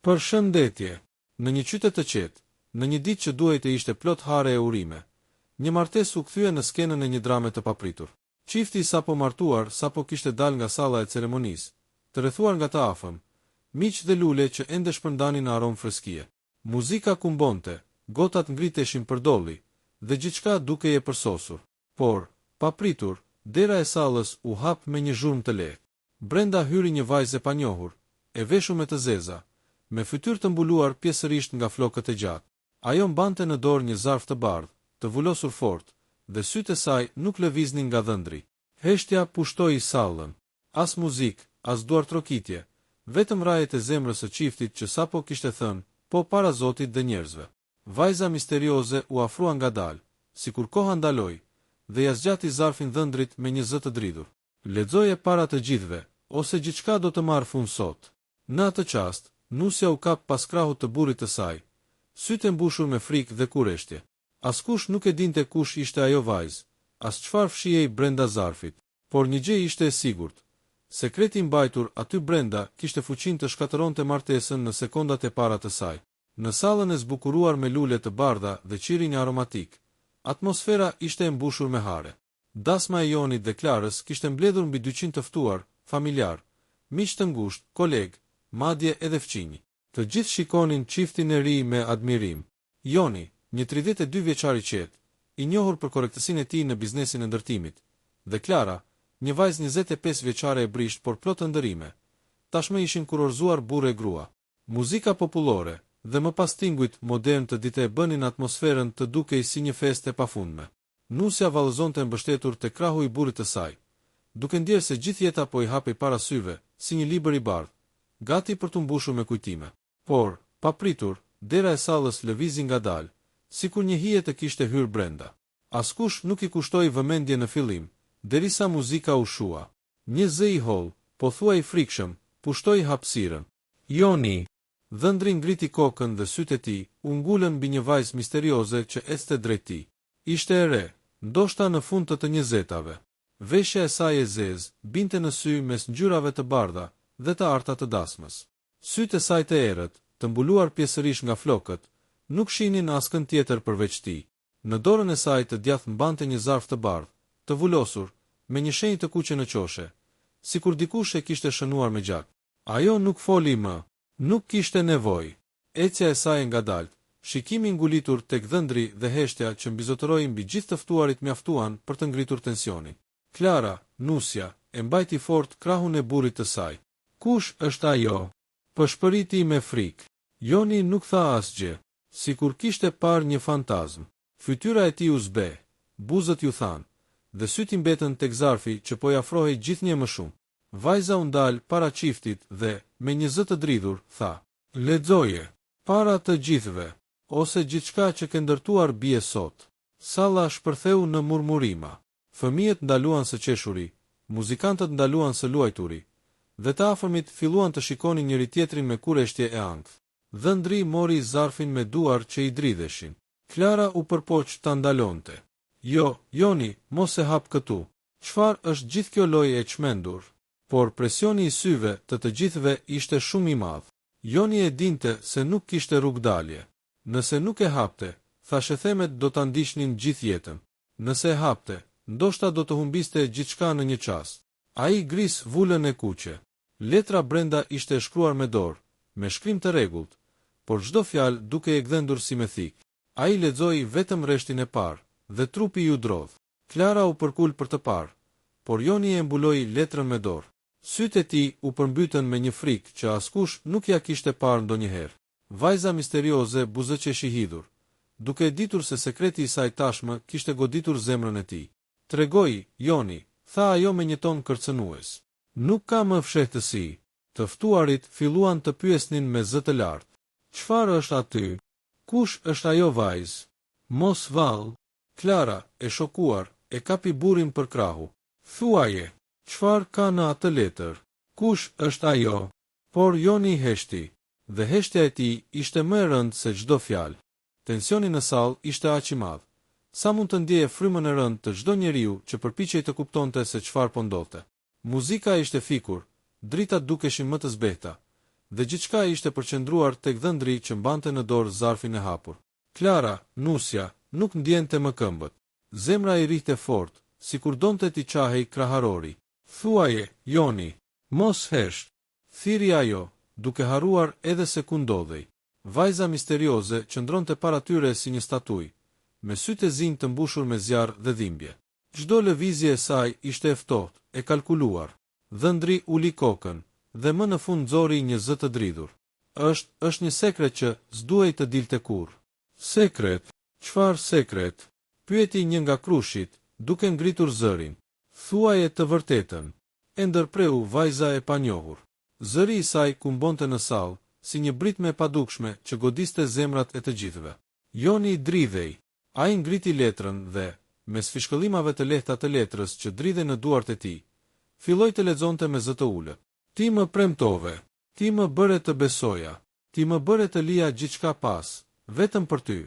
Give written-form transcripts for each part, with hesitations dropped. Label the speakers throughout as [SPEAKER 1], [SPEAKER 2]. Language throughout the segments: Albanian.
[SPEAKER 1] Përshëndetje. Në një qytet të qetë, në një ditë që duhej të ishte plot hare e urime, një martesë u kthye në skenën e një drame të papritur. Çifti sapo martuar sapo kishte dalë nga salla e ceremonisë, të rrethuar nga të afëm, miq dhe lule që ende shpërndanin aromë freskie. Muzika kumbonte, gotat ngriteshin për dolli, dhe gjithçka dukej e përsosur. Por, papritur, dera e sallës u hap me një zhurmë të lehtë. Brenda hyri një vajzë e panjohur, e veshur me të zeza, me fytyrë të mbuluar pjesërisht nga flokët e gjatë. Ajo mbante në dorë një zarf të bardhë, të vulosur fort, dhe sytë e saj nuk lëviznin nga dhëndri. Heshtja pushtoi sallën. As muzikë, as duar trokitje, vetëm rajet e zemrës së çiftit që sapo kishte thënë, po para Zotit dhe njerëzve. Vajza misterioze u afrua ngadalë, sikur koha ndaloi, dhe ja zgjati zarfin dhëndrit me një zë të dridhur. Lexoje para të gjithëve, ose gjithçka do të marrë fund sot. Në atë çast, nusja u kap pas krahut të burrit të saj, sytë e mbushur me frikë dhe kurreshtje. Askush nuk e dinte kush ishte ajo vajzë, as çfarë fshihej brenda zarfit, por një gjë ishte e sigurt. Sekreti i mbajtur aty brenda kishte fuqinë të shkatëronte martesën në sekondat e para të saj. Në sallën e zbukuruar me lule të bardha dhe qirin aromatik, atmosfera ishte e mbushur me hare. Dasma e Jonit dhe Klarës kishte mbledhur mbi 200 të ftuar, familjar, miq të ngushtë, kolegë, madje edhe fqinj. Të gjithë shikonin çiftin e ri me admirim. Joni, një 32 vjeçar i qetë, i njohur për korrektësinë e tij në biznesin e ndërtimit, dhe Klara, një vajzë 25 vjeçare e brisht por plot ëndërime, tashmë ishin kurorzuar burrë e grua. Muzika popullore dhe më pas tinguit modern të ditë e bënin atmosferën të dukej si një festë e pafundme. Nusja vallëzonte mbështetur te krahu i burrit të saj, duke ndjerë se gjithë jeta po i hapej para syve, si një libër i bardhë, gati për të mbushur me kujtime. Por, papritur, dera e sallës lëvizi ngadalë, sikur një hije të kishte hyrë brenda. Askush nuk i kushtoi vëmendje në fillim, derisa muzika u shua. Një zë i hollë, pothuaj i frikshëm, pushtoi hapësirën. Joni, dhëndri ngriti kokën dhe sytë e tij u ngulën mbi një vajzë misterioze që ecte drejt tij. Ishte e re, ndoshta në fund të 20-tave. Veshja e saj e zezë binte në sy mes ngjyrave të bardha dhe të arta të dasmës. Sytë e saj të errët, të mbuluar pjesërisht nga flokët, nuk shihnin askën tjetër përveç tij. Në dorën e saj të djathtë mbante një zarf të bardhë, të vulosur, me një shenjë të kuqe në qoshe, sikur dikush e kishte shënuar me gjak. Ajo nuk foli më, nuk kishte nevojë. Ecja e saj ngadalt, shikimi ngulitur tek dhëndri dhe heshtja që mbizotëroi mbi gjithë të ftuarit mjaftuan për të ngritur tensionin. Klara, nusja, e mbajti fort krahun e burrit të saj. Kush është ajo? Pëshpëriti me frikë. Joni nuk tha asgjë, sikur kishte parë një fantazm. Fytyra e tij u zbe, buzët ju thanë, dhe sytë i mbetën tek zarfi që po i afrohej gjithnjë më shumë. Vajza u ndal para çiftit dhe, me një zë të dridhur, tha: "Lexoje, para të gjithëve, ose gjithçka që ke ndërtuar bie sot." Salla shpërtheu në murmurima. Fëmijët ndaluan së qeshuri, muzikantët ndaluan së luajturi, dhe të afërmit filluan të shikonin njëri tjetrin me kurreshtje e ankth. Dhëndri mori zarfin me duar që i dridheshin. Klara u përpoq ta ndalonte. "Jo, Joni, mos e hap këtu. Çfarë është gjithë kjo lojë e çmendur?" Por presioni i syve të gjithëve ishte shumë i madh. Joni e dinte se nuk kishte rrugdalje. Nëse nuk e hapte, thashë themet do ta ndiqnin gjithë jetën. Nëse e hapte, ndoshta do të humbiste gjithçka në një çast. Ai gris vulën e kuqe. Letra brenda ishte e shkruar me dorë, me shkrim të rregullt, por çdo fjalë duke e gdhendur si me thik. Ai lexoi vetëm rreshtin e parë, dhe trupi ju drodh. Klara u përkul për të parë, por Joni e mbuloi letrën me dorë. Sytë e tij u përmbytën me një frikë që askush nuk ja kishte parë ndonjëherë. Vajza misterioze buzëqeshi hidhur, duke e ditur se sekreti i saj tashmë kishte goditur zemrën e tij. "Tregoj, Joni," tha ajo me një ton kërcënues. "Nuk ka më fshehtësi." Të ftuarit filluan të pyesnin me zë të lartë: "Çfarë është aty? Kush është ajo vajzë?" "Mos vall." Klara, e shokuar, e kapi burrin për krahu. "Thuaje, çfarë ka në atë letër? Kush është ajo?" Por Joni heshti, dhe heshtja e tij ishte më e rëndë se çdo fjalë. Tensioni në sallë ishte aq i madh, sa mund të ndjeje frymën e rëndë të çdo njeriu që përpiqej të kuptonte se çfarë po ndodhte. Muzika ishte fikur, dritat dukeshin më të zbehta, dhe gjithçka ishte përqendruar tek dhëndri që mbante në dorë zarfin e hapur. Klara, nusja, nuk ndjente më këmbët. Zemra i rrihte fort, sikur donte t'i qahej kraharori. Thuaje, Joni, mos hesht. Thiri ajo, duke haruar edhe se ku ndodhej. Vajza misterioze qëndronte para tyre si një statuj, me sytë e zinj të mbushur me zjarr dhe dhimbje. Çdo lëvizje e saj ishte e ftohtë, e kalkuluar. Dhëndri uli kokën, dhe më në fund nxori një zë të dridhur. Është një sekret që s'duhej të dilte kurrë. Sekret? Çfarë sekret? Pyeti një nga krushit, duke ngritur zërin. Thuaje të vërtetën. E ndërpreu vajza e panjohur. Zëri i saj kumbonte në sallë, si një britme e padukshme që godiste zemrat e të gjithëve. Joni dridhej. Ai ngriti letrën dhe, me sfishkëllimave të lehta të letrës që dridhe në duart e tij, filloi të lexonte me zë të ulët. Ti më premtove, ti më bëre të besoja, ti më bëre të lija gjithçka pas, vetëm për ty.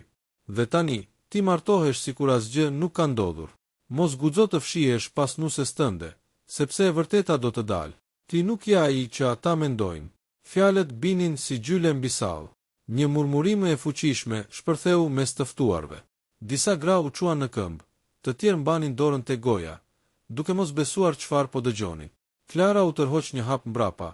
[SPEAKER 1] Dhe tani, ti martohesh sikur asgjë nuk ka ndodhur. Mos guxo të fshihesh pas nuses tënde, sepse e vërteta do të dalë. Ti nuk je ai që ata mendojnë. Fjalët binin si gjyle mbi sallë. Një murmurim e fuqishme shpërtheu mes të ftuarve. Disa gra u çuan në këmbë, të tjerë mbanin dorën te goja, duke mos besuar çfarë po dëgjonin. Klara u tërhoq një hap mbrapa,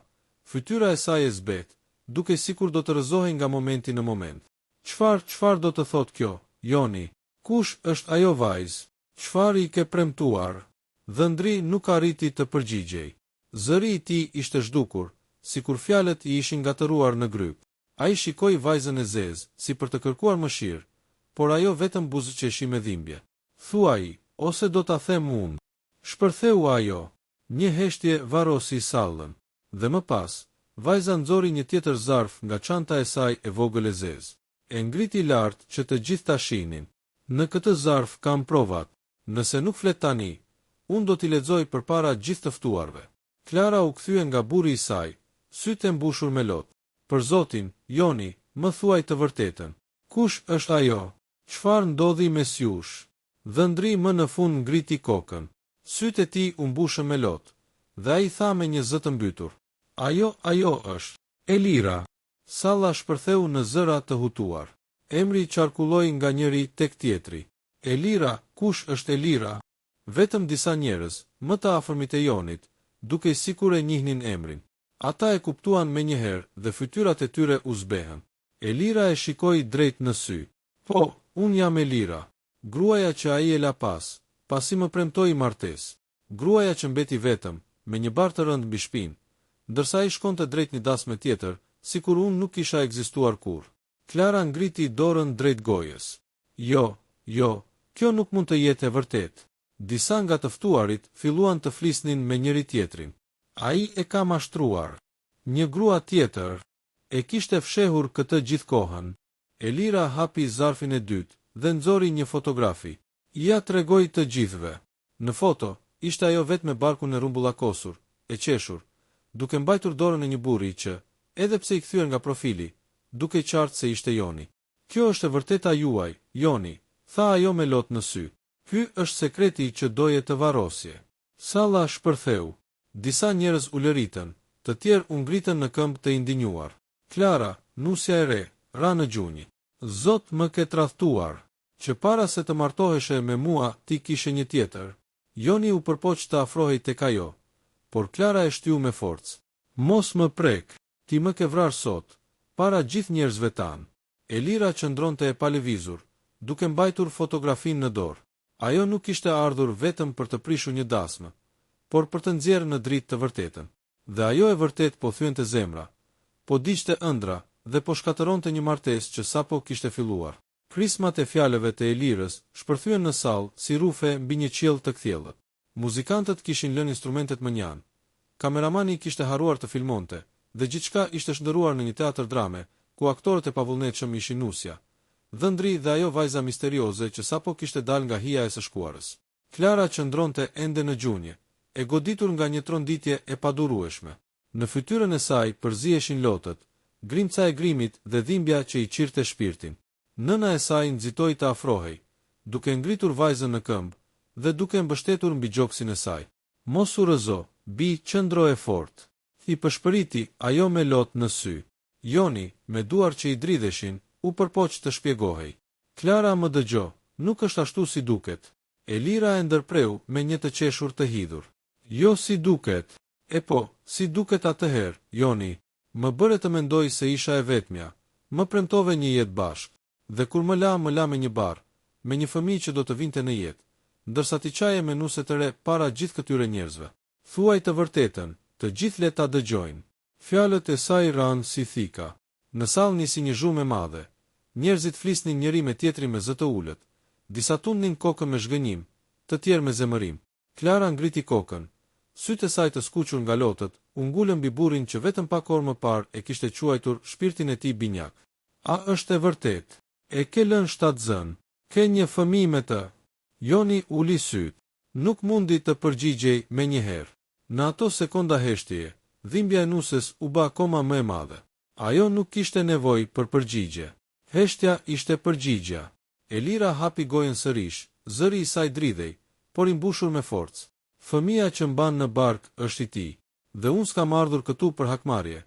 [SPEAKER 1] fytyra e saj e zbet, duke sikur do të rrëzohej nga momenti në moment. Çfarë do të thotë kjo, Joni? Kush është ajo vajzë? Çfarë i ke premtuar? Dhëndri nuk arriti të përgjigjej. Zëri i tij ishte zhdukur, sikur fjalët i ishin ngatëruar në gryp. Ai shikoi vajzën e zezë, si për të kërkuar mëshirë, por ajo vetëm buzëqeshi me dhimbje. Thuaj, ose do ta them unë. Shpërtheu ajo. Një heshtje varosi sallën, dhe më pas, vajza nxori një tjetër zarf nga çanta e saj e vogël e zezë. E ngriti lart që të gjithë ta shihnin. Në këtë zarf kam provat. Nëse nuk flet tani, unë do t'i lexoj përpara gjithë të ftuarve. Klara u kthye nga burri i saj, sytë e mbushur me lot. Për Zotin, Joni, më thuaj të vërtetën. Kush është ajo? Çfarë ndodhi mes jush? Dhëndri më në fund ngriti kokën. Sytë e tij u mbushën me lot, dhe ai tha me një zë të mbytur. Ajo është Elira. Salla shpërtheu në zëra të hutuar. Emri qarkulloi nga njëri tek tjetri. Elira, kush është Elira? Vetëm disa njerëz, më të afërmit e Jonit, duke sikur e njihnin emrin. Ata e kuptuan me njëherë dhe fytyrat e tyre u zbehen. Elira e shikoi drejt në sy. Po, unë jam Elira, gruaja që ai e la pas, pasi më premtoi martesë. Gruaja që mbeti vetëm, me një bar të rënd mbi shpinë, ndërsa ai shkonte drejt një dasme tjetër, sikur unë nuk kisha ekzistuar kurrë. Klara ngriti dorën drejt gojës. Jo, kjo nuk mund të jetë e vërtetë. Disa nga të ftuarit filluan të flisnin me njëri tjetrin. Ai e ka mashtruar. Një grua tjetër e kishte fshehur këtë gjithë kohën. Elira hapi zarfin e dytë dhe nxori një fotografi. Ja tregoi të gjithëve. Në foto ishte ajo vetë me barkun e rrumbullakosur, e qeshur, duke mbajtur dorën e një burri që, edhe pse i kthyer nga profili, duke qartë se ishte Joni. Kjo është e vërteta juaj, Joni, tha ajo me lot në sy. Ky është sekreti që doje të varrosje. Salla shpërtheu. Disa njerëz u lëritën, të tjerë u ngritën në këmbë të indinjuar. Klara, nusja e re, ra në gjunjë. Zot më ke tradhtuar, që para se të martoheshe me mua ti kishe një tjetër. Joni u përpoq të afrohej tek ajo, por Klara e shtyu me forcë. Mos më prek, ti më ke vrarë sot, para gjithë njerëzve tanë. Elira qëndronte e palëvizur, duke mbajtur fotografinë në dorë. Ajo nuk ishte ardhur vetëm për të prishur një dasmë, por për të nxjerrë në dritë të vërtetën. Dhe ajo e vërtet po thyente zemra, po digjte ëndra dhe po shkatëronte një martesë që sapo kishte filluar. Prismat e fjalëve të Elirës shpërthyen në sallë si rufe mbi një qiell të kthjellët. Muzikantët kishin lënë instrumentet më njanë. Kameramani kishte haruar të filmonte, dhe gjithçka ishte shndërruar në një teatër drame, ku aktorët e pavullnetshëm ishin nusja, Dhëndri dhe ajo vajza misterioze që sapo kishte dal nga hija e së shkuarës. Klara qëndronte ende në gjunjë, e goditur nga një tronditje e padurueshme. Në fytyrën e saj përziheshin lotët, grimca e grimit dhe dhimbja që i qirte shpirtin. Nëna e saj nxitoi të afrohej, duke ngritur vajzën në këmbë dhe duke mbështetur mbi gjoksin e saj. Mos u rrëzo, bi, qëndro e fortë. I përshpëriti ajo me lot në sy. Joni, me duar që i dridheshin, u përpoq të shpjegohej. Klara më dëgjo, nuk është ashtu si duket. Elira e ndërpreu me një të qeshur të hidhur. Jo si duket. E po, si duket atëherë, Joni. Më bëre të mendoj se isha e vetmja. Më premtove një jetë bashkë. Dhe kur më la me një barë, me një fëmijë që do të vinte në jetë, ndërsa ti qaje me nuse të re para gjithë këtyre njerëzve. Thuaj të vërtetën, të gjithë le ta dëgjojnë. Fjalët e saj ranë si thika. Në sallë nisi një zhumë e madhe. Njerëzit flisnin njëri me tjetri me zë të ulët. Disa tundnin kokën me zhgënjim, të tjerë me zemërim. Klara ngriti kokën. Sytë e saj të skuqur nga lotët, u ngulën mbi burrin që vetëm pak orë më parë e kishte quajtur shpirtin e tij binjak. A është e vërtet? E ke lënë 7 zën? Ke një fëmijë me të? Joni uli syt. Nuk mundi të përgjigjej me njëherë. Në ato sekonda heshtjeje, dhimbja e nuses u bë akoma më e madhe. Ajo nuk kishte nevojë për përgjigje. Heshtja ishte përgjigja. Elira hapi gojën sërish, zëri i saj dridhej, por i mbushur me forcë. Fëmia që mban në bark është i tij, dhe unë s'kam ardhur këtu për hakmarrje,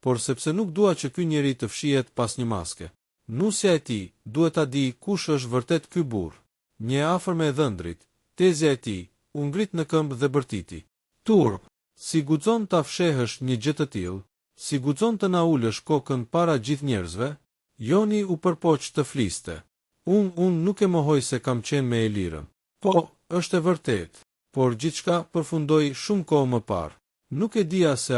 [SPEAKER 1] por sepse nuk dua që ky njeri të fshihet pas një maske. Nusja e tij duhet ta di kush është vërtet ky burr. Një afërme e dhëndrit, tezja e tij u ngrit në këmbë dhe bërtiti. Turp, si guxon ta fshehësh një gjë të tillë? Si guxon të na ulësh kokën para gjithë njerëzve? Joni u përpoq të fliste. Unë nuk e mohoj se kam qenë me Elirën. Po, është e vërtet, por gjithçka përfundoi shumë kohë më parë. Nuk e dija se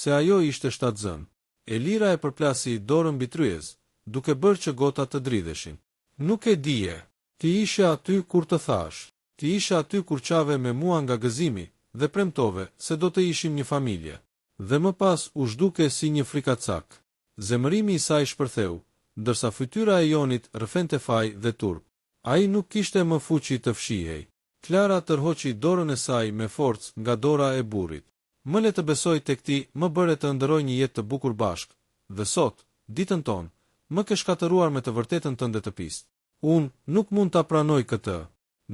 [SPEAKER 1] ajo ishte 7 zën. Elira e përplasi dorën mbi tryez, duke bërë që gotat të dridheshin. Nuk e dije. Ti ishe aty kur të thash. Ti ishe aty kur qave me mua nga gëzimi dhe premtove se do të ishim një familje. Dhe më pas u zhduke si një frikacak. Zemërimi i saj shpërtheu, ndërsa fytyra e Jonit rrëfente faj dhe turp. Ai nuk kishte më fuqi të fshihej. Klara tërhoqi dorën e saj me forcë nga dora e burrit. Më le të besoj tek ti, më bëre të ndëroj një jetë të bukur bashkë. Dhe sot, ditën tonë, më ke shkatëruar me të vërtetën tënde të pistë. Unë nuk mund ta pranoj këtë.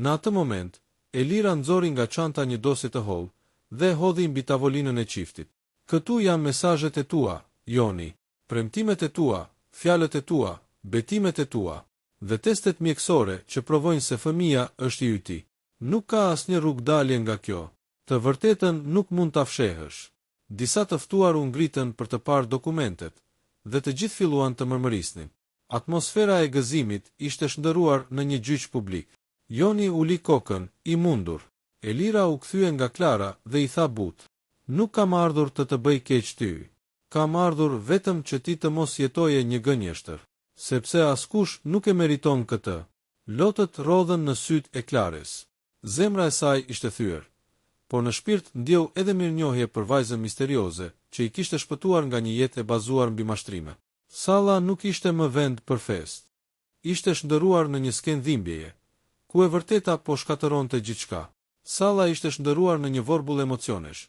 [SPEAKER 1] Në atë moment, Elira nxori nga çanta një dosje të hollë dhe hodhi mbi tavolinën e çiftit. Këtu janë mesazhet e tua, Joni, premtimet e tua, fjalët e tua, betimet e tua dhe testet mjekësore që provojnë se fëmia është i yti. Nuk ka asnjë rrugë dalje nga kjo. Të vërtetën nuk mund ta fshehësh. Disa të ftuar u ngritën për të parë dokumentet dhe të gjithë filluan të mërmërisnin. Atmosfera e gëzimit ishte shndëruar në një gjyq publik. Joni uli kokën, i mundur. Elira u kthye nga Klara dhe i tha butë: "Nuk kam ardhur të të bëj keq ty. Kam ardhur vetëm që ti të mos jetoje një gënjeshtër, sepse askush nuk e meriton këtë." Lotët rodhen në syt e Klares. Zemra e saj ishte thyer, por në shpirt ndjeu edhe mirënjohje për vajzën misterioze që i kishte shpëtuar nga një jetë e bazuar mbi mashtrime. Salla nuk ishte më vend për fest. Ishte shndëruar në një skenë dhimbjeje, ku e vërteta po shkatëronte gjithçka. Salla ishte shndëruar në një vorbull emocionesh.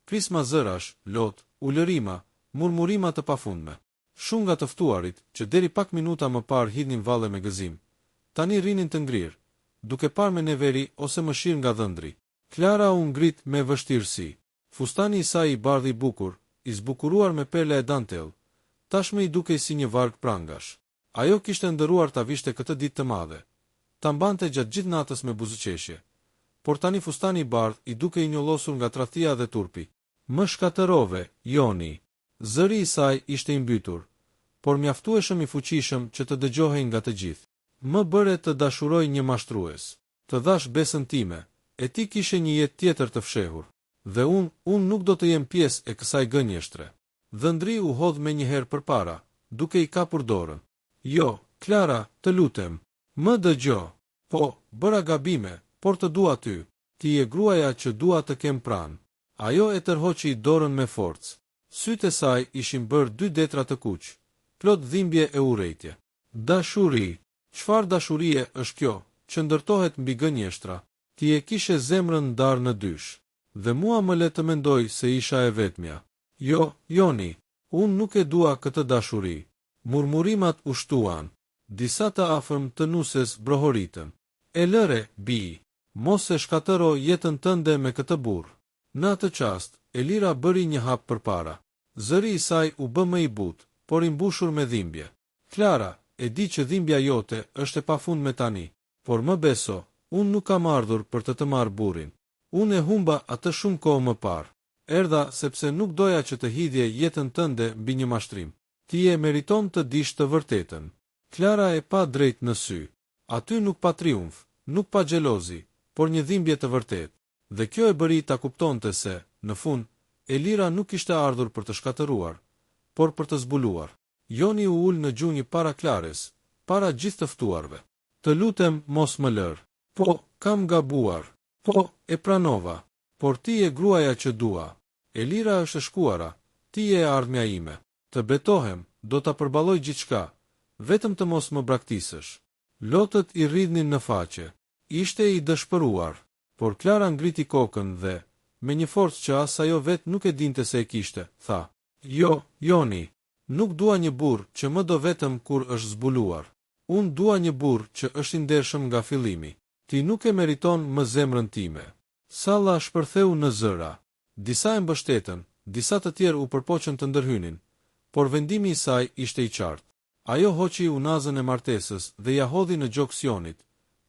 [SPEAKER 1] Krisma zërash, lot, ulërima, murmurima të pafundme. Shumë nga të ftuarit, që deri pak minuta më parë hidhnin valle me gëzim, tani rinin të ngrirë, duke parë me neveri ose mëshirë nga dhëndri. Klara u ngrit me vështirësi. Fustani i saj i bardhë i bukur, i zbukuruar me perle e dantel, tashmë i dukej si një varg prangash. Ajo kishte ndëruar ta vishte këtë ditë të madhe. Ta mbante gjatë gjithë natës me buzëqeshje. Por tani fustani i bardhë i duke i njollosur nga tradhtia dhe turpi. Më shkatërove, Joni. Zëri i saj ishte i mbytur, por mjaftueshëm i fuqishëm që të dëgjohej nga të gjithë. Më bëre të dashuroj një mashtrues. Të dhash besën time, e ti kishe një jetë tjetër të fshehur. Dhe unë nuk do të jem pjesë e kësaj gënjeshtre. Dhëndri u hodh me njëherë përpara, duke i kapur dorën. Jo, Klara, të lutem, më dëgjo. Po, bëra gabime, por të dua ty. Ti je gruaja që dua të kem pranë. Ajo e tërhoqi dorën me forcë. Sytë e saj ishin bërë 2 detra të kuq, plot dhimbje e urrejtje. Dashuri. Çfarë dashurie është kjo, që ndërtohet mbi gënjeshtra? Ti e kishe zemrën ndarë në dysh. Dhe mua më le të mendoj se isha e vetmja. Jo, Joni, unë nuk e dua këtë dashuri. Murmurimat u shtuan. Disa të afërm të nuses brohoritën. E lëre, bi, mos e shkatëro jetën tënde me këtë burr. Në atë çast, Elira bëri një hap përpara. Zëri i saj u bë më i butë, por i mbushur me dhimbje. Klara, e di që dhimbja jote është e pafund me tani, por më beso, unë nuk kam ardhur për të marrë burrin. Unë e humba atë shumë kohë më parë. Erdha sepse nuk doja që të hidhje jetën tënde mbi një mashtrim. Ti e meriton të dish të vërtetën. Klara e pa drejt në sy. Aty nuk pa triumf, nuk pa xhelozi, por një dhimbje të vërtet. Dhe kjo e bëri ta kuptonte se, në fund, Elira nuk ishte ardhur për të shkatëruar, por për të zbuluar. Joni u ul në gjunjë para Klares, para gjithë të ftuarve. Të lutem mos më lër. Po, kam gabuar. Po, e pranova. Por ti e gruaja që dua. Elira është e shkuara, ti e ardhmja ime. Të betohem, do ta përballoj gjithçka, vetëm të mos më braktisësh. Lotët i rridhnin në faqe. Ishte i dëshpëruar, por Klara ngriti kokën dhe, me një forcë që as ajo vetë nuk e dinte se e kishte, tha: Jo, Joni, nuk dua një burr që më do vetëm kur është zbuluar. Unë dua një burr që është i ndershëm nga fillimi. Ti nuk e meriton më zemrën time. Salla shpërtheu në zëra. Disa e mbështetën, disa të tjerë u përpoqën të ndërhynin, por vendimi i saj ishte i qartë. Ajo hoqi unazën e martesës dhe ja hodhi në gjokë Sionit,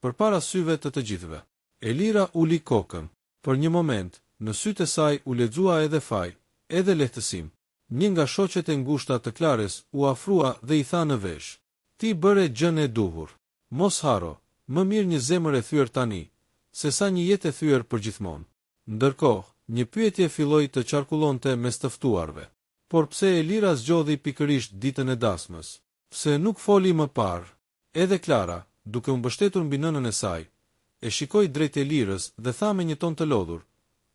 [SPEAKER 1] përpara syve të gjithëve. Elira uli kokën. Për një moment, në sytë e saj u lexua edhe faj, edhe lehtësim. Një nga shoqet e ngushta të Klares u afrua dhe i tha në vesh: Ti bëre gjën e duhur. Mos haro, më mirë një zemër e thyer tani, se sa një jetë e thyer për gjithmonë. Ndërkohë, një pyetje filloi të qarkullonte mes të ftuarve. Por pse Elira zgjodhi pikërisht ditën e dasmës? Pse nuk foli më parë? Edhe Klara, duke u mbështetur mbi nënën e saj, e shikoi drejt Elirës dhe tha me një ton të lodhur,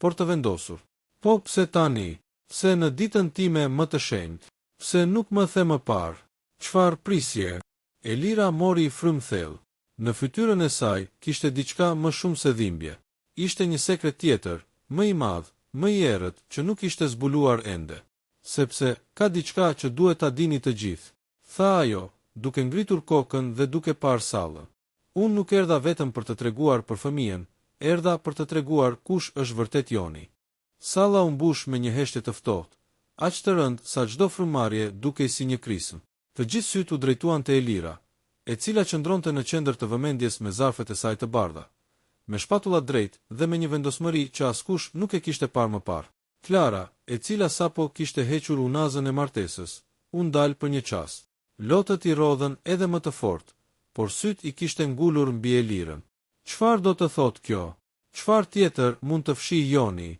[SPEAKER 1] por të vendosur: Po pse tani? Pse në ditën time më të shenjtë? Pse nuk më the më parë? Çfarë prisje? Elira mori i frym thellë. Në fytyrën e saj kishte diçka më shumë se dhimbje. Ishte një sekret tjetër, më i madh, më i errët, që nuk ishte zbuluar ende. Sepse ka diçka që duhet ta dini të gjithë, tha ajo, duke ngritur kokën dhe duke parë Sallën. Unë nuk erdha vetëm për të treguar për fëmijën, erdha për të treguar kush është vërtet Joni. Salla u mbush me një heshtje të ftohtë, aq të rëndë sa çdo frymëmarrje dukej si një krisëm. Të gjithë sytë u drejtuan te Elira, e cila qëndronte në qendër të vëmendjes me zarfet e saj të bardha, me shpatulla drejt dhe me një vendosmëri që askush nuk e kishte parë më parë. Klara, e cila sapo kishte hequr unazën e martesës, u ndal për një çast. Lotët i rodhen edhe më të fortë, por syt i kishte ngulur mbi Elirën. Çfarë do të thotë kjo? Çfarë tjetër mund të fshijë Joni?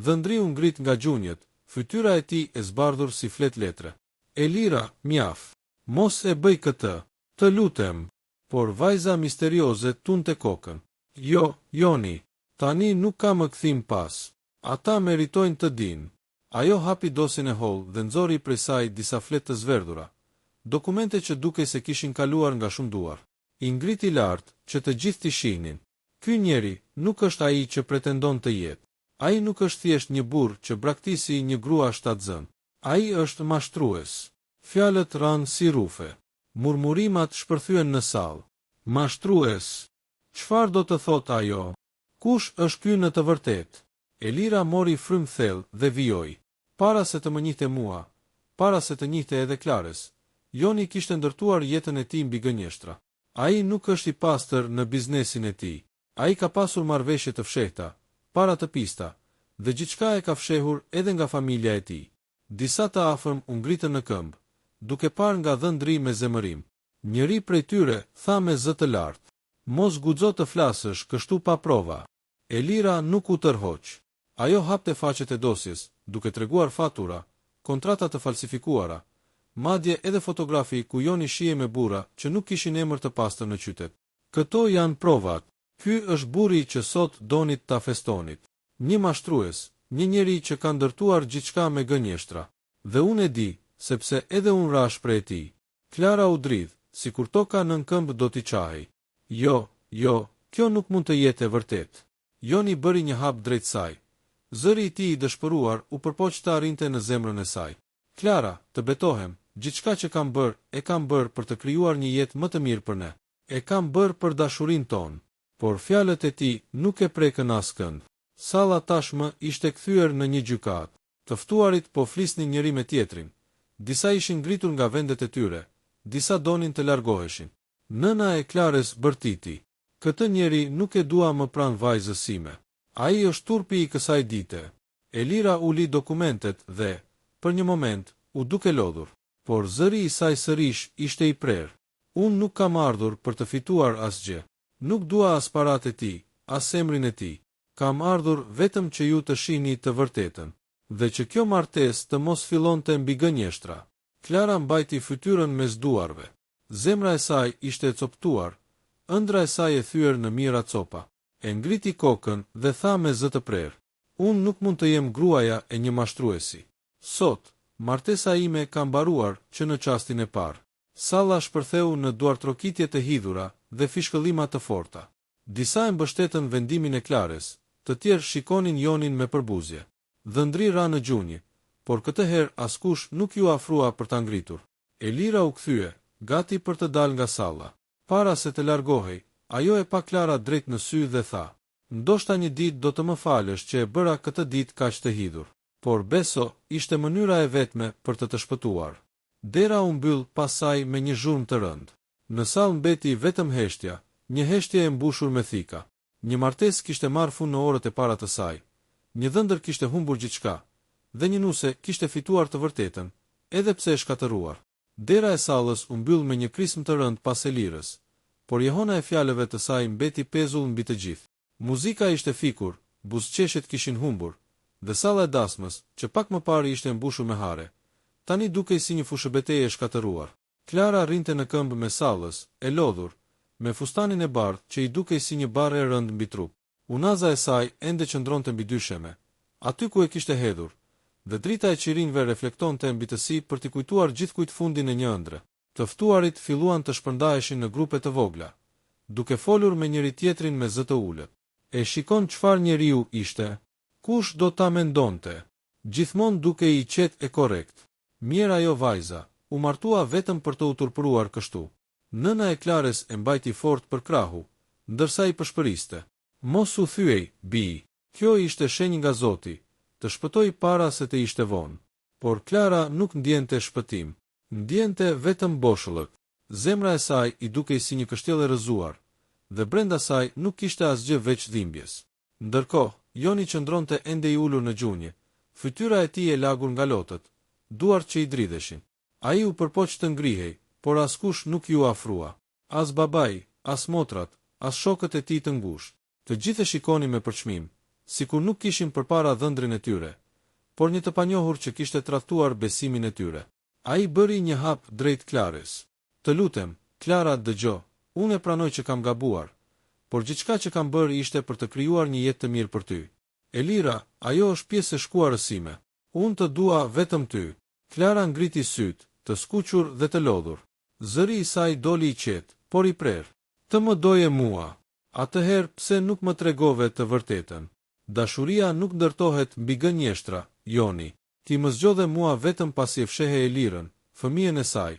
[SPEAKER 1] Dhëndri u ngrit nga gjunjët, fytyra e tij e zbardhur si flet letre. Elira, mjaf. Mos e bëj këtë. Të lutem. Por vajza misterioze tunte kokën. Jo, Joni, tani nuk ka më kthim pas. Ata meritojnë të dinë. Ajo hapi dosin e holl dhe nxori prej saj disa fletë të zverdhura, dokumente që dukej se kishin kaluar nga shumë duar. I ngriti lart që të gjithë t'i shihnin. Ky njeri nuk është ai që pretendon të jetë. Ai nuk është thjesht një burr që braktisi një grua shtatzën. Ai është mashtrues. Fjalët ranë si rufe. Murmurimat shpërthyen në sallë. Mashtrues. Çfarë do të thotë ajo? Kush është ky në të vërtetë? Elira mori frym thellë dhe vijoi. Para se të më njihte mua, para se të njihte edhe Klares, Joni kishte ndërtuar jetën e tij mbi gënjeshtra. Ai nuk është i pastër në biznesin e tij. Ai ka pasur marrëveshje të fshehta, para të pista, dhe gjithçka e ka fshehur edhe nga familja e tij. Disa të afërm u ngritën në këmbë, duke parë nga dhëndri me zemërim. Njëri prej tyre tha me zë të lartë: Mos guxo të flasësh kështu pa prova. Elira nuk u tërhoq. Ajo hapte faqet e dosjes, duke treguar fatura, kontrata të falsifikuara, madje edhe fotografi ku Joni shihej me burra që nuk kishin emër të pastër në qytet. Këto janë provat. Ky është burri që sot donit ta festonit. Një mashtrues, një njeri që ka ndërtuar gjithçka me gënjeshtra. Dhe unë e di, sepse edhe unë rash prej tij. Klara u dridh, sikur toka nën këmbë do t'i qahej. Jo, kjo nuk mund të jetë e vërtet. Joni bëri një hap drejt saj. Zëri i tij i dëshpëruar u përpoq të arrinte në zemrën e saj. Klara, të betohem, gjithçka që kam bërë, e kam bërë për të krijuar një jetë më të mirë për ne. E kam bërë për dashurinë tonë. Por fjalët e tij nuk e prekën askënd. Salla tashmë ishte kthyer në një gjykatë. Të ftuarit po flisnin njëri me tjetrin. Disa ishin ngritur nga vendet e tyre, disa donin të largoheshin. Nëna e Klares bërtiti. Këtë njeri nuk e dua më pranë vajzës sime. Ai është turpi i kësaj dite. Elira u li dokumentet dhe, për një moment, u duke lodhur. Por zëri i saj sërish ishte i prerë. Unë nuk kam ardhur për të fituar asgjë. Nuk dua as paratë e tij, as emrin e tij. Kam ardhur vetëm që ju të shihni të vërtetën, dhe që kjo martesë të mos fillonte mbi gënjeshtra. Klara mbajti fytyrën mes duarve. Zemra e saj ishte e coptuar, ëndra e saj e thyer në mira copa. E ngriti kokën dhe tha me zë të prerë: "Unë nuk mund të jem gruaja e një mashtruesi. Sot, martesa ime ka mbaruar që në çastin e parë." Salla shpërtheu në duartrokitje të hidhura dhe fishkëllima të forta. Disa e mbështetën vendimin e Klares, të tjerë shikonin Jonin me përbuzje. Dhëndri ra në gjunjë, por këtë herë askush nuk ju afrua për ta ngritur. Elira u kthye, gati për të dalë nga salla. Para se të largohej, ajo e pa Klara drejt në sy dhe tha: "Ndoshta një ditë do të më falësh që e bëra këtë ditë kaq të hidhur." Por beso, ishte mënyra e vetme për të shpëtuar. Dera u mbyll pas saj me një zhurmë të rëndë. Në sallë mbeti vetëm heshtja, një heshtje e mbushur me thika. Një martesë kishte marrë fund në orët e para të saj. Një dhëndër kishte humbur gjithçka, dhe një nuse kishte fituar të vërtetën, edhe pse e shkatëruar. Dera e sallës u mbyll me një krismë të rëndë pas Elirës, por jehona e fjalëve të saj mbeti pezull mbi të gjithë. Muzika ishte fikur, buzëqeshjet kishin humbur, dhe salla e dasmës, që pak më parë ishte mbushur me hare, tani dukej si një fushëbetejë e shkatëruar. Klara rrinte në këmbë me sallës, e lodhur, me fustanin e bardhë që i dukej si një barë e rëndë mbi trup. Unaza e saj ende qëndronte mbi dysheme, aty ku e kishte hedhur, dhe drita e qirinjve reflektonte mbi të si për t'i kujtuar gjithkujt fundin e një ëndre. Të ftuarit filluan të shpërndaheshin në grupe të vogla, duke folur me njëri tjetrin me zë të ulët. E shikon çfarë njeriu ishte? Kush do ta mendonte? Gjithmonë duke i qetë e korrekt. Mirë ajo vajza, u martua vetëm për të u turpëruar kështu. Nëna e Klares e mbajti fort për krahu, ndërsa i përshpëriste: "Mos u thyej, bi." Kjo ishte shenjë nga Zoti, të shpëtoi para se të ishte vonë. Por Klara nuk ndjente shpëtim, ndjente vetëm boshëllëk. Zemra e saj i dukej si një kështjell e rrëzuar, dhe brenda saj nuk kishte asgjë veç dhimbjes. Ndërkohë, Joni qëndronte ende i ulur në gjunjë, fytyra e tij e lagur nga lotët, duart që i dridheshin. Ai u përpoq të ngrihej, por askush nuk ju afrua. As babai, as motrat, as shokët e tij të ngushtë. Të gjithë e shikonin me përçmim, sikur nuk kishin përpara dhëndrin e tyre, por një të panjohur që kishte tradhtuar besimin e tyre. Ai bëri një hap drejt Klares. "Të lutem, Klara, dëgjo, unë e pranoj që kam gabuar, por gjithçka që kam bërë ishte për të krijuar një jetë të mirë për ty. Elira, ajo është pjesë e shkuarës sime. Unë të dua vetëm ty." Klara ngriti syt, të skuqur dhe të lodhur. Zëri i saj doli i qetë, por i prerë. "Të më doje mua. Atëherë pse nuk më tregove të vërtetën? Dashuria nuk ndërtohet mbi gënjeshtra, Joni. Ti më zgjodhe mua vetëm pasi e fshehe Elirën, fëmijën e saj,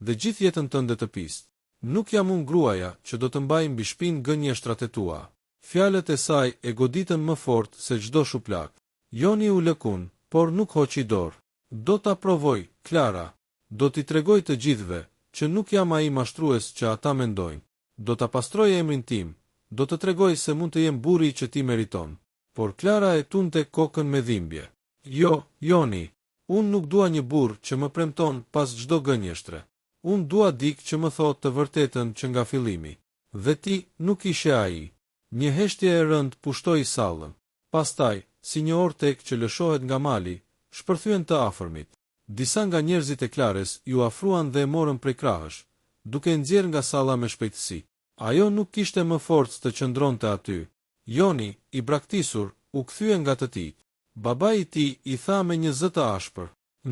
[SPEAKER 1] dhe gjithë jetën tënde të pistë. Nuk jam unë gruaja që do të mbaj mbi shpinë gënjeshtrat e tua." Fjalët e saj e goditën më fort se çdo shuplak. Joni u lëkun, por nuk hoqi dorë. "Do ta provoj, Klara. Do t'i tregoj të gjithëve që nuk jam ai mashtrues që ata mendojnë. Do ta pastroj emrin tim, do të tregoj se mund të jem burri që ti meriton." Por Klara e tunte kokën me dhimbje. "Jo, Joni, unë nuk dua një burr që më premton pas çdo gënjeshtre. Unë dua dikë që më thotë të vërtetën që nga fillimi. Dhe ti nuk ishe ai." Një heshtje e rëndë pushtoi sallën. Pastaj, si një ortek që lëshohet nga mali, shpërthyen të afërmit. Disa nga njerëzit e Klares ju afruan dhe e morën prej krahësh, duke nxjerrë nga salla me shpejtësi. Ajo nuk kishte më forcë të qëndronte aty. Joni, i braktisur, u kthye nga të tij. Babai i tij i tha me një zë të ashpër: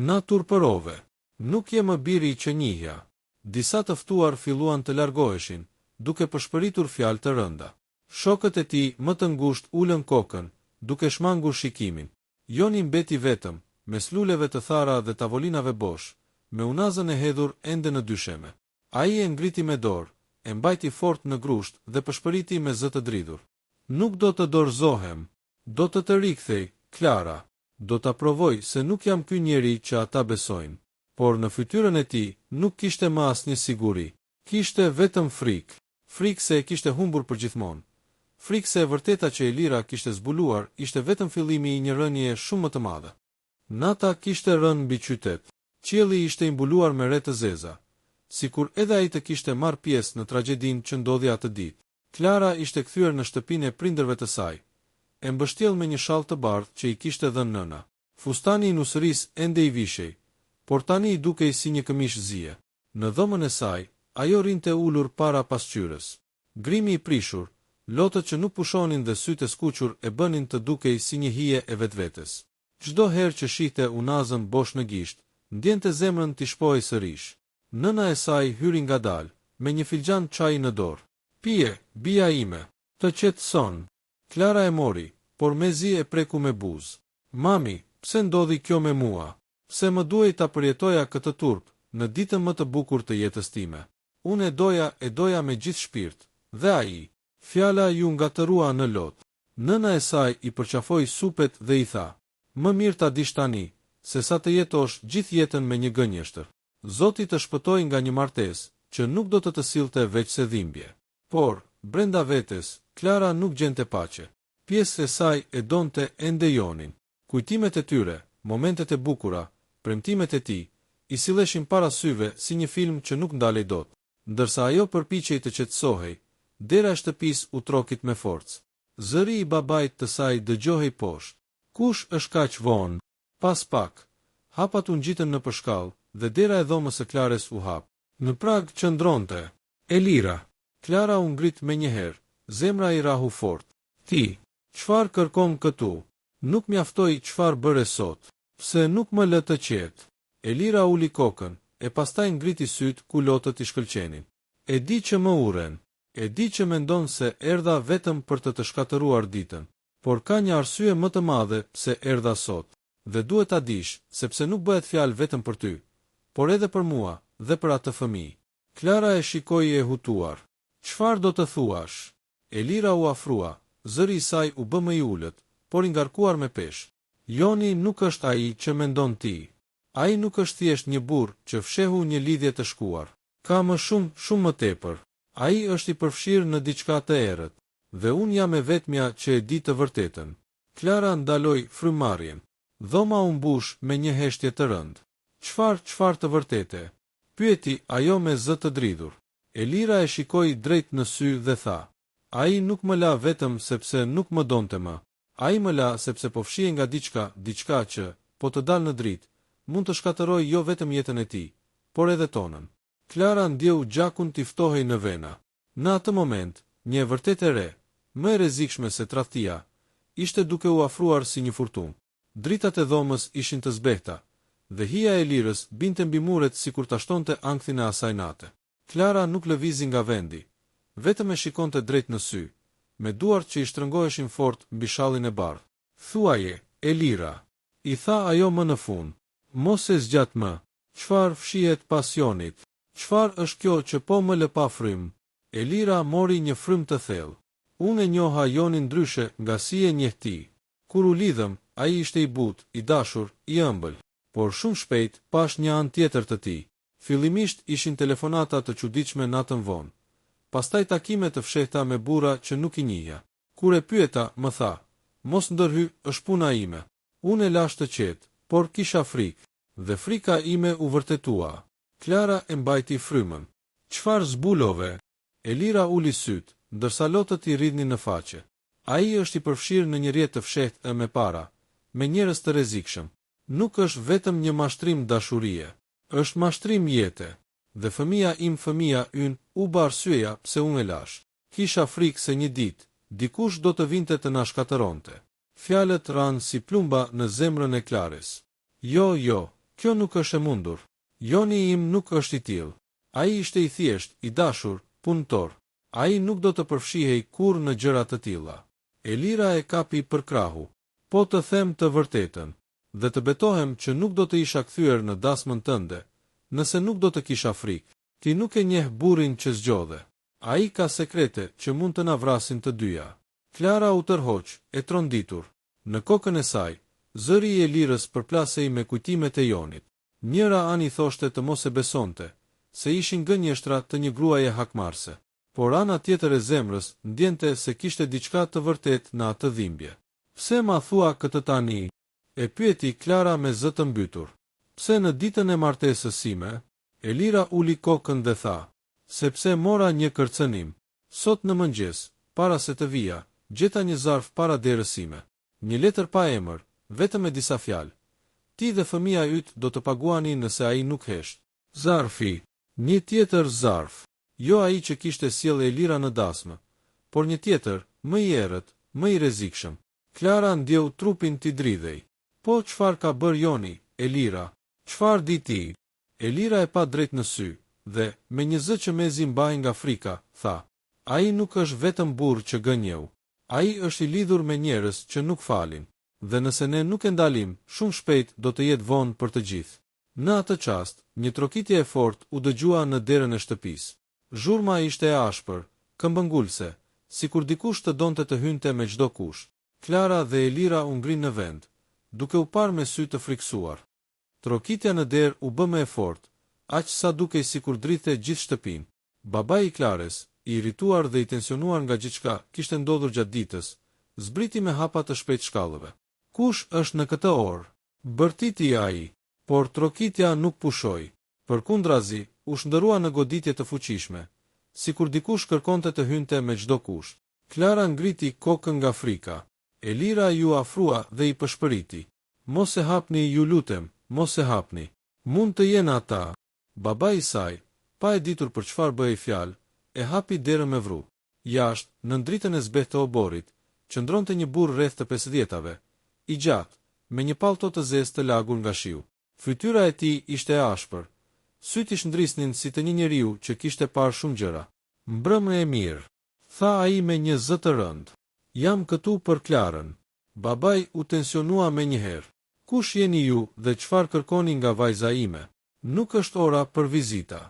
[SPEAKER 1] "Na turpërove. Nuk je më biri që njihja." Disa të ftuar filluan të largoheshin, duke përshpëritur fjalë të rënda. Shokët e tij më të ngushtë ulën kokën, duke shmangur shikimin. Joni mbeti vetëm, mes luleve të thara dhe tavolinave bosh, me unazën e hedhur ende në dysheme. Ai e ngriti me dorë, e mbajti fort në grusht dhe përshpëriti me zë të dridhur. "Nuk do të dorëzohem. Do të rikthej, Klara." Do ta provoj se nuk jam ky njeri që ata besojnë. Por në fytyrën e tij nuk kishte më asnjë siguri. Kishte vetëm frikë. Frikë se e kishte humbur përgjithmonë. Frikë se e vërteta që Elira kishte zbuluar ishte vetëm fillimi i një rënje shumë më të madhe. Nata kishte rënë mbi qytet. Qielli ishte i mbuluar me re të zeza, sikur edhe ai të kishte marrë pjesë në tragjedinë që ndodhi atë ditë. Klara ishte kthyer në shtëpinë e prindërve të saj, e mbështjell me një shall të bardhë që i kishte dhënë nëna. Fustani i nusërisë ende i vishej, por tani i dukej si një këmishë zije. Në dhomën e saj, ajo rinte ulur para pasqyrës. Grimi i prishur, lotët që nuk pushonin dhe sytë e skuqur e bënin të dukej si një hije e vetvetes. Çdo herë që shihte unazën bosh në gisht, ndjente zemrën t'i shpojë sërish. Nëna e saj hyri ngadalë, me një filxhan çaji në dorë. Pije, bija ime, të qetëson. Klara e mori, por mezi e preku me buzë. Mami, pse ndodhi kjo me mua? Pse më duhej ta përjetoja këtë turp, në ditën më të bukur të jetës time? Unë e doja me gjithë shpirt, dhe ai. Fjala ju ngatërua në lot. Nëna e saj i përqafoi supet dhe i tha: "Më mirë ta dish tani, se sa të jetosh gjithë jetën me një gënjeshtër. Zoti të shpëtoi nga një martesë që nuk do të sillte veç se dhimbje." Por, brenda vetes, Klara nuk gjente paqe. Pjesë e saj e donte ende Jonin. Kujtimet e tyre, momentet e bukura, premtimet e tij, i silleshin para syve si një film që nuk ndalej dot. Ndërsa ajo përpiqej të qetësohej, dera e shtëpisë u trokit me forcë. Zëri i babait të saj dëgjohej poshtë. "Kush është kaq vonë?" Pas pak, hapat u ngjitën në përshkallë dhe dera e dhomës së Klares u hap. Në prag qëndronte Elira. Klara u ngrit menjëherë, zemra i rahu fort. "Ti, çfarë kërkon këtu? Nuk mjaftoi çfarë bëre sot. Pse nuk më lë të qetë?" Elira uli kokën, e pastaj ngriti syt ku lotët i shkëlqenin. "E di që më urren. E di që mendon se erdha vetëm për të shkatëruar ditën, por ka një arsye më të madhe pse erdha sot. Dhe duhet ta dish, sepse nuk bëhet fjalë vetëm për ty, por edhe për mua dhe për atë fëmijë." Klara e shikoi e hutuar. "Çfarë do të thuash?" Elira u afrua, zëri i saj u bë më i ulët, por i ngarkuar me peshë. "Joni nuk është ai që mendon ti. Ai nuk është thjesht një burr që fshehu një lidhje të shkuar. Ka më shumë më tepër. Ai është i përfshirë në diçka të errët, dhe unë jam e vetmja që e di të vërtetën." Klara ndaloi frymëmarrjen. Dhoma u mbush me një heshtje të rëndë. Çfarë të vërtete?" pyeti ajo me zë të dridhur. Elira e shikoi drejt në sy dhe tha: "Ai nuk më la vetëm sepse nuk më donte më. Ai më la sepse po fshihej nga diçka që, po të dalë në dritë, mund të shkatërrojë jo vetëm jetën e tij, por edhe tonën." Klara ndjeu gjakun t'i ftohej në vena. Në atë moment, një e vërtet e re, më e rrezikshme se tradhtia, ishte duke u afruar si një furtunë. Dritat e dhomës ishin të zbehta, dhe hija e Elirës binte mbi muret sikur ta shtonte ankthin e asaj nate. Klara nuk lëvizi nga vendi, vetëm e shikonte drejt në sy, me duart që i shtrëngoheshin fort mbi shallin e bardhë. "Thuaje, Elira," i tha ajo më në fund. "Mos e zgjat më. Çfarë fshihet pasionit? Çfarë është kjo që po më lë pa frymë?" Elira mori një frym të thellë. "Unë e njoha Jonin ndryshe nga si e njeh ti. Kur u lidhëm, ai ishte i butë, i dashur, i ëmbël, por shumë shpejt pash një anë tjetër të tij. Fillimisht ishin telefonata të çuditshme natën vonë, pastaj takime të fshehta me burra që nuk i njihja. Kur e pyeta, më tha: 'Mos ndërhy, është puna ime.' Unë e lash të qetë, por kisha frikë, dhe frika ime u vërtetua." Klara e mbajti frymën. "Çfarë zbulove?" Elira uli syt, ndërsa lotët i rridhnin në faqe. Ai është i përfshirë në një rrjet të fshehtë me para, me njerëz të rrezikshëm. Nuk është vetëm një mashtrim dashurie, është mashtrim jete. Dhe fëmia ynë, u bë arsyeja pse unë e lash. Kisha frikë se një ditë, dikush do të vinte të na shkatëronte. Fjalët ranë si plumba në zemrën e Klarës. Jo, kjo nuk është e mundur. Joni im nuk është i tillë. Ai ishte i thjesht, i dashur, punëtor. Ai nuk do të përfshihej kurrë në gjëra të tilla. Elira e kapi për krahu. "Po të them të vërtetën, dhe të betohem që nuk do të isha kthyer në dasmën tënde, nëse nuk do të kisha frikë. Ti nuk e njeh burrin që zgjodhe. Ai ka sekrete që mund të na vrasin të dyja." Klara u tërhoq, e tronditur. Në kokën e saj, Zëri i Elirës përplasej me kujtimet e Jonit. Njëra anë i thoshte të mos e besonte, se ishin gënjeshtra të një gruaje hakmarse. Por ana tjetër e zemrës ndjente se kishte diçka të vërtet në atë dhimbje. Pse ma thua këtë tani? E pyeti Klara me zë të mbytur. Pse në ditën e martesës sime? Elira uli kokën dhe tha, sepse mora një kërcënim. Sot në mëngjes, para se të vija, gjeta një zarf para derës sime. Një letër pa emër, vetëm me disa fjalë. Ti dhe fëmia yt do të paguani nëse ai nuk hesht. Zarfi, një tjetër zarf. Jo ai që kishte sjell Elira në dasmë, por një tjetër, më i errët, më i rrezikshëm. Klara ndjeu trupin t'i dridhej. Po çfarë ka bërë Joni, Elira? Çfarë di ti? Elira e pa drejt në sy, dhe, me një zë që mezi mbahej nga frika, tha, ai nuk është vetëm burr që gënjeu. Ai është i lidhur me njerëz që nuk falin, dhe nëse ne nuk e ndalim, shumë shpejt do të jetë vonë për të gjithë. Në atë çast, një trokitje e fortë u dëgjua në derën e shtëpisë. Zhurma ishte e ashpër, këmbëngulse, sikur dikush të donte të hynte me çdo kusht. Klara dhe Elira u ngrinë në vend, duke u parë me sy të friksuar. Trokitja në derë u bë më e fortë, aq sa dukej sikur dridhte gjithë shtëpinë. Babai i Klares, i irrituar dhe i tensionuar nga gjithçka kishte ndodhur gjatë ditës, zbriti me hapa të shpejt shkallëve. Kush është në këtë orë? Bërtiti ai, por trokitja nuk pushoi. Përkundrazi, u shndërua në goditje të fuqishme, sikur dikush kërkonte të hynte me çdo kusht. Klara ngriti kokën nga frika. Elira ju afrua dhe i pëshpëriti. Mos e hapni, ju lutem, mos e hapni. Mund të jenë ata. Babai i saj, pa e ditur për çfarë bëhej fjalë, e hapi derën me vru. Jashtë, në dritën e zbehtë të oborit, qëndronte një burr rreth të 50-tave, i gjatë, me një pallto të zezë të lagur nga shiu. Fytyra e tij ishte e ashpër. Syt i shndrisnin si të një njeriu që kishte parë shumë gjëra. Mbrëmë e mirë, tha ai me një zë të rëndë. Jam këtu për Klarën. Babai u tensionua me njëherë. Kush jeni ju dhe çfarë kërkoni nga vajza ime? Nuk është ora për vizita.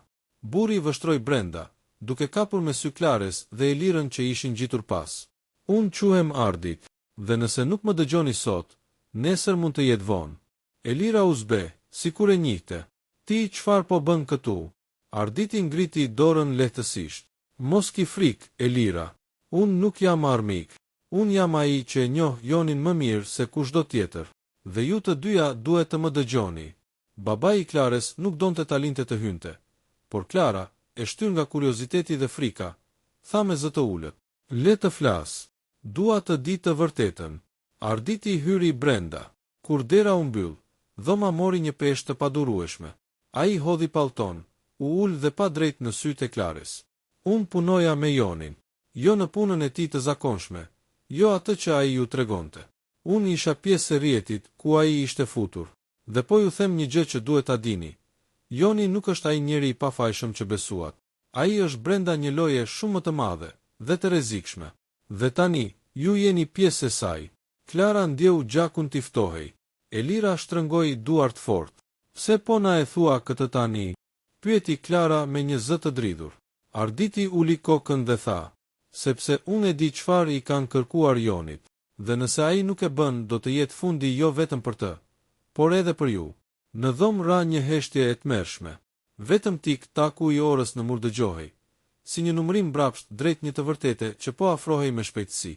[SPEAKER 1] Burri vështroi brenda, duke kapur me sy Klares dhe Elirën që ishin gjitur pas. Unë quhem Ardit, dhe nëse nuk më dëgjoni sot, nesër mund të jetë vonë. Elira u zbe, sikur e njihte. Ti çfarë po bën këtu? Arditi ngriti dorën lehtësisht. Mos ki frik, Elira. Unë nuk jam armik. Unë jam ai që e njoh Jonin më mirë se kushdo tjetër. Dhe ju të dyja duhet të më dëgjoni. Babai i Klares nuk donte ta linte të hynte, por Klara, e shtyr nga kurioziteti dhe frika, tha me zë të ulët. Le të flas. Dua të di të vërtetën. Arditi hyri brenda. Kur dera u mbyll, dhoma mori një peshë të padurueshme. Ai hodhi pallton, u ul dhe pa drejt në sytë e Klares. Unë punoja me Jonin, jo në punën e tij të zakonshme, jo atë që ai ju tregonte. Unë isha pjesë e rrjetit ku ai ishte futur, dhe po ju them një gjë që duhet ta dini. Joni nuk është ai njeri i pafajshëm që besuat. Ai është brenda një loje shumë më të madhe dhe të rrezikshme. Dhe tani, ju jeni pjesë e saj. Klara ndjeu gjakun t'i ftohej. Elira shtrëngoi duart fort. Pse po na e thua këtë tani? Pyeti Klara me një zë të dridhur. Arditi uli kokën dhe tha, sepse unë e di çfarë i kanë kërkuar Jonit, dhe nëse ai nuk e bën, do të jetë fundi jo vetëm për të, por edhe për ju. Në dhomë ra një heshtje e tmerrshme. Vetëm tik taku i orës në mur dëgjohej, si një numërim mbrapsht drejt një të vërtete që po afrohej me shpejtësi.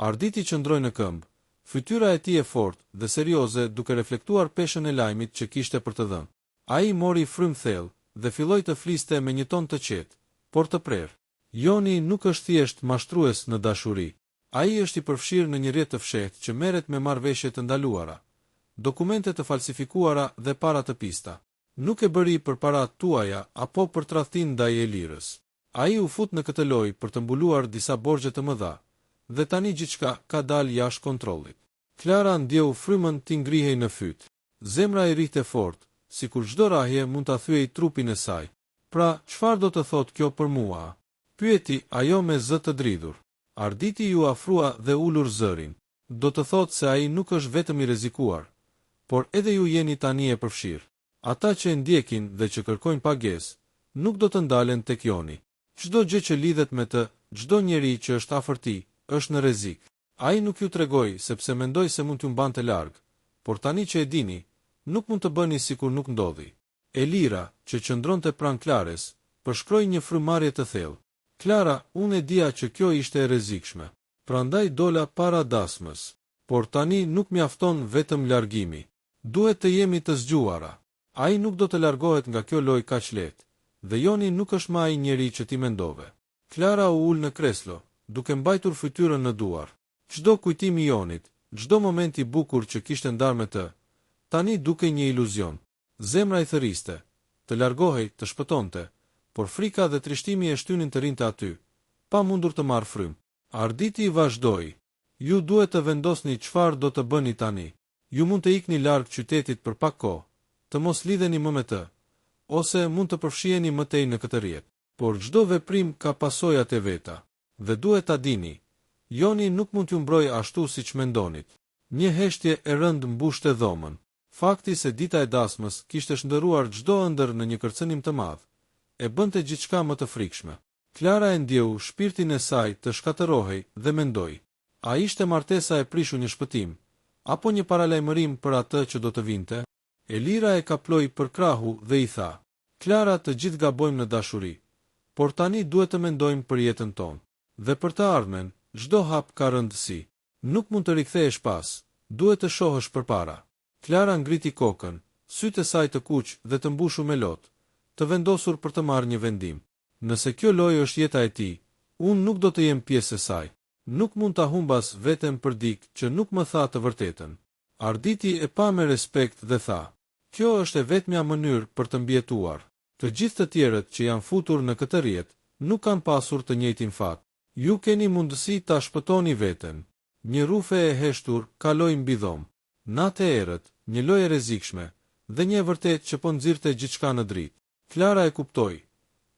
[SPEAKER 1] Arditi qëndroi në këmbë, fytyra e tij e fortë dhe serioze duke reflektuar peshën e lajmit që kishte për të dhënë. Ai mori frym thellë dhe filloi të fliste me një ton të qetë, por të prerë. Joni nuk është thjesht mashtrues në dashuri. Ai është i përfshirë në një rrjet të fshehtë që merret me marrëveshje të ndaluara, dokumente të falsifikuara dhe para të pista. Nuk e bëri për paratë tuaja apo për tradhtin ndaj Elirës. Ai u fut në këtë lojë për të mbuluar disa borxhe të mëdha, dhe tani gjithçka ka dalë jashtë kontrollit. Klara ndjeu frymën t'i ngrihej në fyt. Zemra i rrihte fort, sikur çdo rahje mund ta thyej trupin e saj. Pra, çfarë do të thotë kjo për mua? Pyeti ajo me zë të dridhur. Arditi ju afrua dhe ulur zërin. Do të thotë se ai nuk është vetëm i rrezikuar, por edhe ju jeni tani e përfshirë. Ata që e ndjekin dhe që kërkojnë pagesë, nuk do të ndalen tek Joni. Çdo gjë që lidhet me të, çdo njeri që është afër tij, është në rrezik. Ai nuk ju tregoi sepse mendoi se mund t'ju mbante larg, por tani që e dini, nuk mund të bëni sikur nuk ndodhi. Elira, që qëndronte pranë Klares, përshkroi një frymëmarrje të thellë. Klara, unë e dija që kjo ishte e rrezikshme. Prandaj dola para dasmës. Por tani nuk mjafton vetëm largimi. Duhet të jemi të zgjuara. Ai nuk do të largohet nga kjo lojë kaq lehtë, dhe Joni nuk është më ai njeri që ti mendove. Klara u ul në kreslo, duke mbajtur fytyrën në duar. Çdo kujtim i Jonit, çdo moment i bukur që kishte ndarë me të, tani dukej një iluzion. Zemra i thëriste, të largohej, të shpëtonte, por frika dhe trishtimi e shtynin të rinte aty, pa mundur të marrë frymë. Arditi i vazhdoi. Ju duhet të vendosni çfarë do të bëni tani. Ju mund të ikni larg qytetit për pak kohë, të mos lidheni më me të, ose mund të përfshiheni më tej në këtë rrjet. Por çdo veprim ka pasojat e veta, dhe duhet ta dini. Joni nuk mund t'ju mbrojë ashtu siç mendonit. Një heshtje e rëndë mbushte dhomën. Fakti se dita e dasmës kishte shndërruar çdo ëndër në një kërcënim të madh, e bënte gjithçka më të frikshme. Klara e ndjeu shpirtin e saj të shkatërohej dhe mendoi: a ishte martesa e prishur një shpëtim, apo një paralajmërim për atë që do të vinte? Elira e kaploi për krahu dhe i tha: Klara, të gjithë gabojmë në dashuri, por tani duhet të mendojmë për jetën tonë. Dhe për të ardhmen, çdo hap ka rëndësi. Nuk mund të rikthehesh pas, duhet të shohësh përpara. Klara ngriti kokën, sytë e saj të kuq dhe të mbushur me lot, të vendosur për të marrë një vendim. Nëse kjo lojë është jeta e tij, unë nuk do të jem pjesë e saj. Nuk mund ta humbas veten për dikë që nuk më tha të vërtetën. Arditi e pa me respekt dhe tha: kjo është e vetmja mënyrë për të mbijetuar. Të gjithë të tjerët që janë futur në këtë rrjet nuk kanë pasur të njëjtin fat. Ju keni mundësi ta shpëtoni veten. Një rufe e heshtur kaloi mbi dhomë. Natë e errët, një lojë e rrezikshme, dhe një e vërtet që po nxirrte gjithçka në dritë. Klara e kuptoi.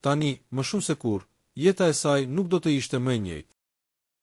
[SPEAKER 1] Tani, më shumë se kurrë, jeta e saj nuk do të ishte më e njëjtë.